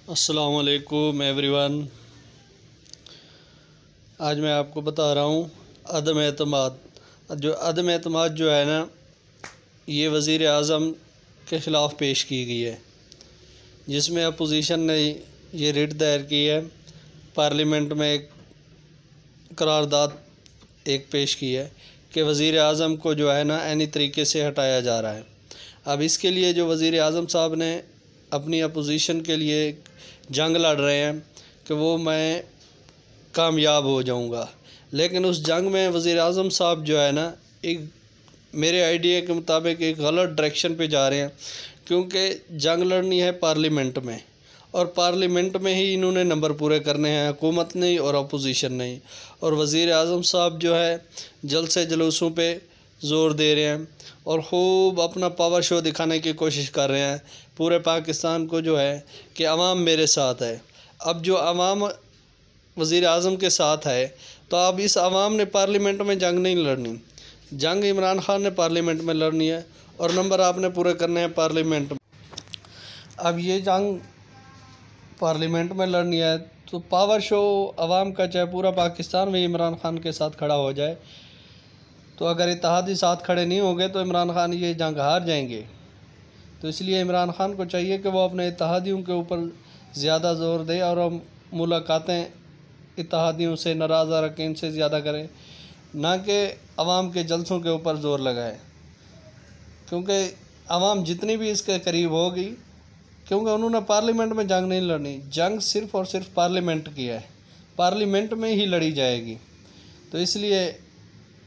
अस्सलामुअलैकुम एवरीवन। आज मैं आपको बता रहा हूँ अदम एतमाद। अदम एतमाद जो है ना, ये वज़ीर आज़म के ख़िलाफ़ पेश की गई है, जिसमें अपोजिशन ने ये रिट दायर की है। पार्लियामेंट में एक करारदाद पेश की है कि वज़ीर आज़म को जो है ना ऐनी तरीके से हटाया जा रहा है। अब इसके लिए जो वज़ीर आज़म साहब ने अपनी अपोजिशन के लिए जंग लड़ रहे हैं कि वो मैं कामयाब हो जाऊंगा, लेकिन उस जंग में वज़ीर आज़म साहब जो है ना एक मेरे आइडिया के मुताबिक एक गलत डायरेक्शन पे जा रहे हैं, क्योंकि जंग लड़नी है पार्लियामेंट में और पार्लियामेंट में ही इन्होंने नंबर पूरे करने हैं, हुकूमत नहीं और अपोजिशन नहीं। और वज़ीर आज़म साहब जो है जल्द से जुलूसों पे ज़ोर दे रहे हैं और ख़ूब अपना पावर शो दिखाने की कोशिश कर रहे हैं पूरे पाकिस्तान को जो है कि अवाम मेरे साथ है। अब जो अवाम वज़ीर आज़म के साथ है, तो अब इस अवाम ने पार्लियामेंट में जंग नहीं लड़नी, जंग इमरान खान ने पार्लियामेंट में लड़नी है और नंबर आपने पूरे करने हैं पार्लियामेंट में। अब ये जंग पार्लियामेंट में लड़नी है तो पावर शो अवाम का, चाहे पूरा पाकिस्तान में इमरान खान के साथ खड़ा हो जाए, तो अगर इत्तेहादी साथ खड़े नहीं होंगे तो इमरान खान ये जंग हार जाएंगे। तो इसलिए इमरान खान को चाहिए कि वो अपने इत्तेहादियों के ऊपर ज़्यादा ज़ोर दे और मुलाकातें इत्तेहादियों से, नाराज़ अरकान से ज़्यादा करें, ना कि अवाम के जलसों के ऊपर ज़ोर लगाए। क्योंकि अवाम जितनी भी इसके करीब होगी, क्योंकि उन्होंने पार्लियामेंट में जंग नहीं लड़नी, जंग सिर्फ़ और सिर्फ पार्लियामेंट की है, पार्लियामेंट में ही लड़ी जाएगी। तो इसलिए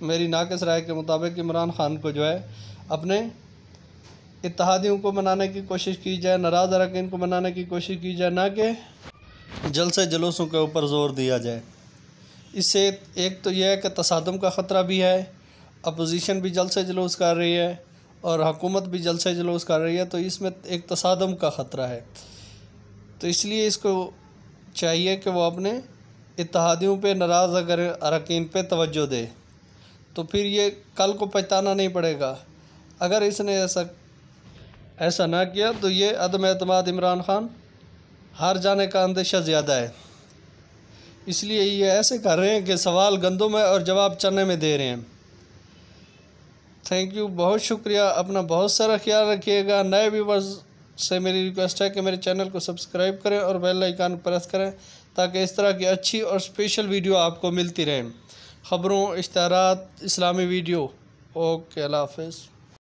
मेरी नाक़िस राय के मुताबिक इमरान खान को जो है अपने इत्तेहादियों को मनाने की कोशिश की जाए, नाराज़ अरकान को मनाने की कोशिश की जाए, ना कि जलसे जुलूसों के ऊपर ज़ोर दिया जाए। इससे एक तो यह है कि तसादम का ख़तरा भी है, अपोजिशन भी जलसे जुलूस कर रही है और हुकूमत भी जलसे जुलूस कर रही है, तो इसमें एक तसादम का ख़तरा है। तो इसलिए इसको चाहिए कि वो अपने इत्तेहादियों पे, नाराज़ अरकान पे तवज्जो दे, तो फिर ये कल को पछताना नहीं पड़ेगा। अगर इसने ऐसा ना किया तो ये अदम एतमाद इमरान खान हार जाने का अंदेशा ज़्यादा है। इसलिए ये ऐसे कर रहे हैं कि सवाल गंदों में और जवाब चने में दे रहे हैं। थैंक यू, बहुत शुक्रिया। अपना बहुत सारा ख्याल रखिएगा। नए व्यूवर्स से मेरी रिक्वेस्ट है कि मेरे चैनल को सब्सक्राइब करें और बेल आइकन प्रेस करें, ताकि इस तरह की अच्छी और स्पेशल वीडियो आपको मिलती रहें, ख़बरों, इश्तिहारात, इस्लामी वीडियो। ओके, अल्लाह हाफ़िज़।